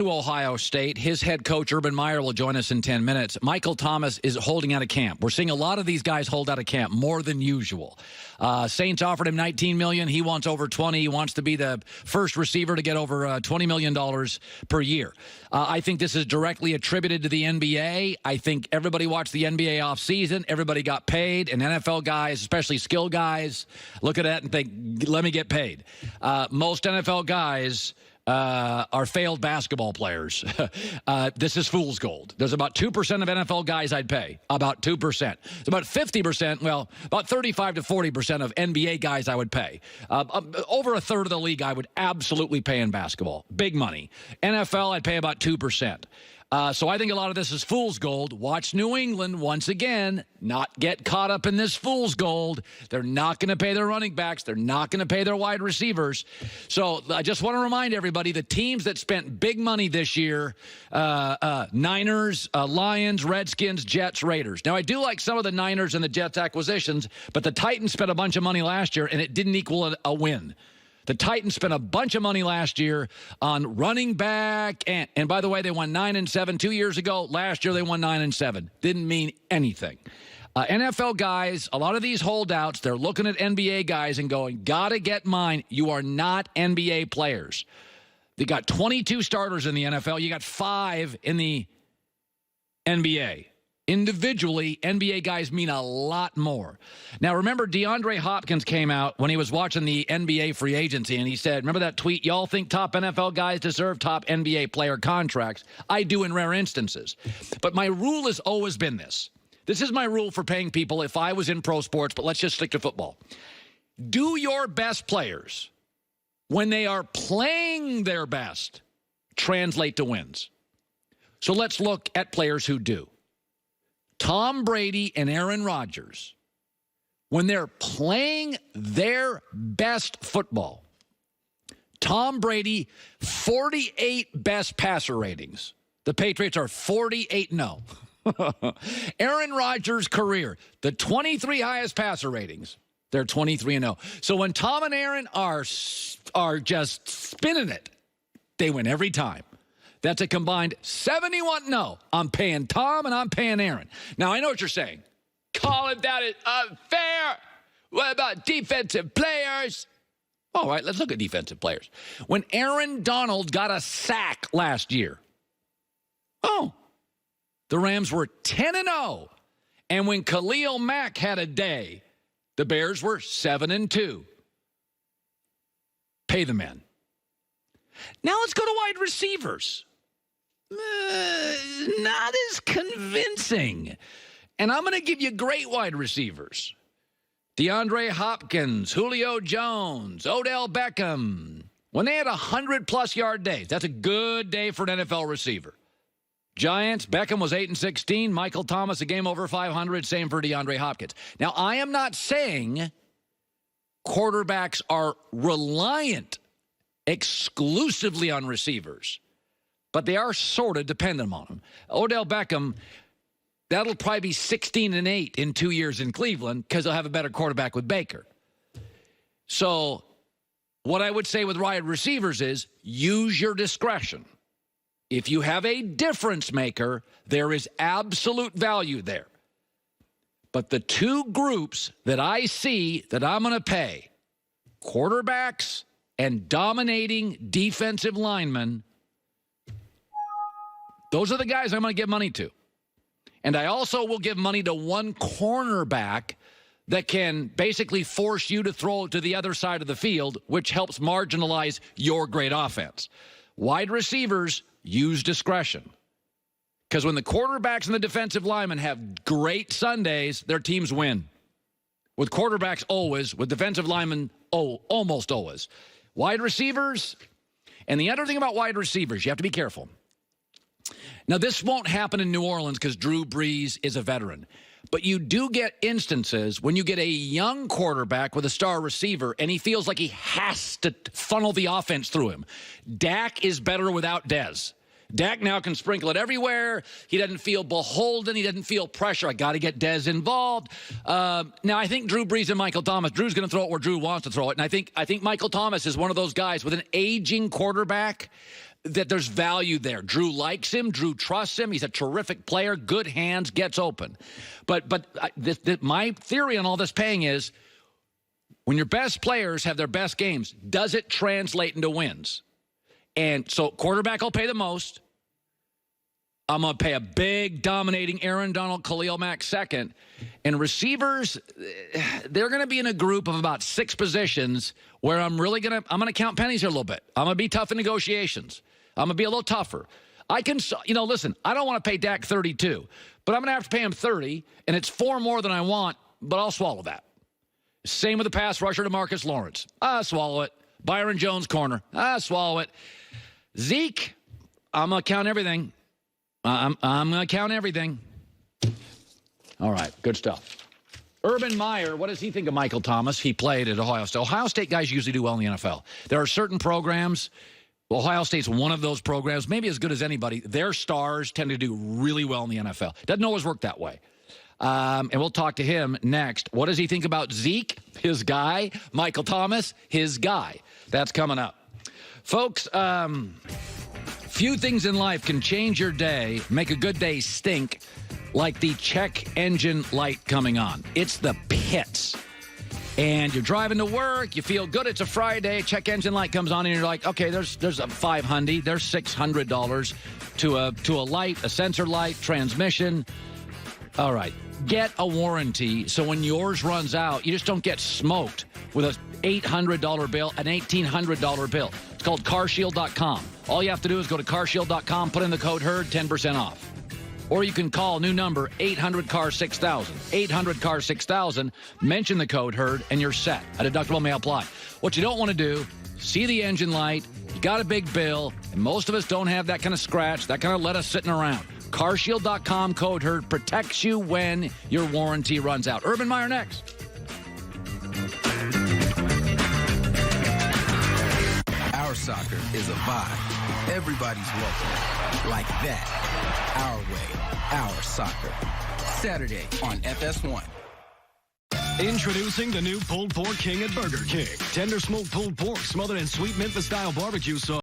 to Ohio State. His head coach, Urban Meyer, will join us in 10 minutes. Michael Thomas is holding out of camp. We're seeing a lot of these guys hold out of camp, more than usual. Saints offered him $19 million. He wants over 20. He wants to be the first receiver to get over $20 million per year. I think this is directly attributed to the NBA. I think everybody watched the NBA offseason. Everybody got paid, and NFL guys, especially skill guys, look at that and think, let me get paid. Most NFL guys are failed basketball players. This is fool's gold. There's about 2% of NFL guys I'd pay. About 2%. It's about 50%, well, about 35 to 40% of NBA guys I would pay. Over a third of the league I would absolutely pay in basketball. Big money. NFL, I'd pay about 2%. So I think a lot of this is fool's gold. Watch New England, once again, not get caught up in this fool's gold. They're not going to pay their running backs. They're not going to pay their wide receivers. So I just want to remind everybody, the teams that spent big money this year, Niners, Lions, Redskins, Jets, Raiders. Now, I do like some of the Niners and the Jets acquisitions, but the Titans spent a bunch of money last year, and it didn't equal a win. The Titans spent a bunch of money last year on running back. And by the way, they won 9-7 2 years ago. Last year, they won 9-7. Didn't mean anything. NFL guys, a lot of these holdouts, they're looking at NBA guys and going, gotta get mine. You are not NBA players. They got 22 starters in the NFL. You got 5 in the NBA. Individually, NBA guys mean a lot more. Now, remember, DeAndre Hopkins came out when he was watching the NBA free agency, and he said, remember that tweet, y'all think top NFL guys deserve top NBA player contracts? I do in rare instances. But my rule has always been this. This is my rule for paying people if I was in pro sports, but let's just stick to football. Do your best players, when they are playing their best, translate to wins. So let's look at players who do. Tom Brady and Aaron Rodgers, when they're playing their best football, Tom Brady, 48 best passer ratings. The Patriots are 48-0. Aaron Rodgers' career, the 23 highest passer ratings. They're 23-0. So when Tom and Aaron are just spinning it, they win every time. That's a combined 71-0. I'm paying Tom and I'm paying Aaron. Now, I know what you're saying. Colin, that is unfair. What about defensive players? All right, let's look at defensive players. When Aaron Donald got a sack last year, the Rams were 10-0. And when Khalil Mack had a day, the Bears were 7-2. Pay the men. Now let's go to wide receivers. Not as convincing. And I'm going to give you great wide receivers. DeAndre Hopkins, Julio Jones, Odell Beckham. When they had 100-plus yard days, that's a good day for an NFL receiver. Giants, Beckham was 8-16. Michael Thomas, a game over 500. Same for DeAndre Hopkins. Now, I am not saying quarterbacks are reliant exclusively on receivers, but they are sort of dependent on them. Odell Beckham, that'll probably be 16-8 in 2 years in Cleveland because they'll have a better quarterback with Baker. So what I would say with wide receivers is use your discretion. If you have a difference maker, there is absolute value there. But the two groups that I see that I'm going to pay, quarterbacks and dominating defensive linemen, those are the guys I'm going to give money to. And I also will give money to one cornerback that can basically force you to throw to the other side of the field, which helps marginalize your great offense. Wide receivers, use discretion. Because when the quarterbacks and the defensive linemen have great Sundays, their teams win. With quarterbacks, always. With defensive linemen, almost always. Wide receivers, and the other thing about wide receivers, you have to be careful. Now, this won't happen in New Orleans because Drew Brees is a veteran. But you do get instances when you get a young quarterback with a star receiver and he feels like he has to funnel the offense through him. Dak is better without Dez. Dak now can sprinkle it everywhere. He doesn't feel beholden. He doesn't feel pressure. I got to get Dez involved. Now, I think Drew Brees and Michael Thomas, Drew's going to throw it where Drew wants to throw it. And I think Michael Thomas is one of those guys with an aging quarterback that there's value there. Drew likes him. Drew trusts him. He's a terrific player, good hands, gets open. But my theory on all this paying is when your best players have their best games, does it translate into wins? And so quarterback will pay the most. I'm going to pay a big, dominating Aaron Donald, Khalil Mack second. And receivers, they're going to be in a group of about 6 positions where I'm going to count pennies here a little bit. I'm going to be tough in negotiations. I'm going to be a little tougher. I can, listen, I don't want to pay Dak 32, but I'm going to have to pay him 30, and it's 4 more than I want, but I'll swallow that. Same with the pass rusher to Marcus Lawrence. I'll swallow it. Byron Jones corner. I'll swallow it. Zeke, I'm going to count everything. I'm going to count everything. All right, good stuff. Urban Meyer, what does he think of Michael Thomas? He played at Ohio State. Ohio State guys usually do well in the NFL. There are certain programs. Ohio State's one of those programs, maybe as good as anybody. Their stars tend to do really well in the NFL. Doesn't always work that way. And we'll talk to him next. What does he think about Zeke, his guy? Michael Thomas, his guy. That's coming up. Folks, few things in life can change your day, make a good day stink, like the check engine light coming on. It's the pits. And you're driving to work, you feel good, it's a Friday, check engine light comes on, and you're like, okay, there's a $500, there's $600 to a light, a sensor light, transmission. All right, get a warranty so when yours runs out, you just don't get smoked with an $800 bill, an $1,800 bill. It's called carshield.com. All you have to do is go to carshield.com, put in the code HERD, 10% off. Or you can call new number 800-CAR-6000. 800-CAR-6000. Mention the code HERD, and you're set. A deductible may apply. What you don't want to do, see the engine light, you got a big bill, and most of us don't have that kind of scratch, that kind of let us sitting around. Carshield.com, code HERD, protects you when your warranty runs out. Urban Meyer next. Our soccer is a vibe. Everybody's welcome. Like that. Our way. Our soccer. Saturday on FS1. Introducing the new Pulled Pork King at Burger King. Tender smoked pulled pork smothered in sweet Memphis-style barbecue sauce.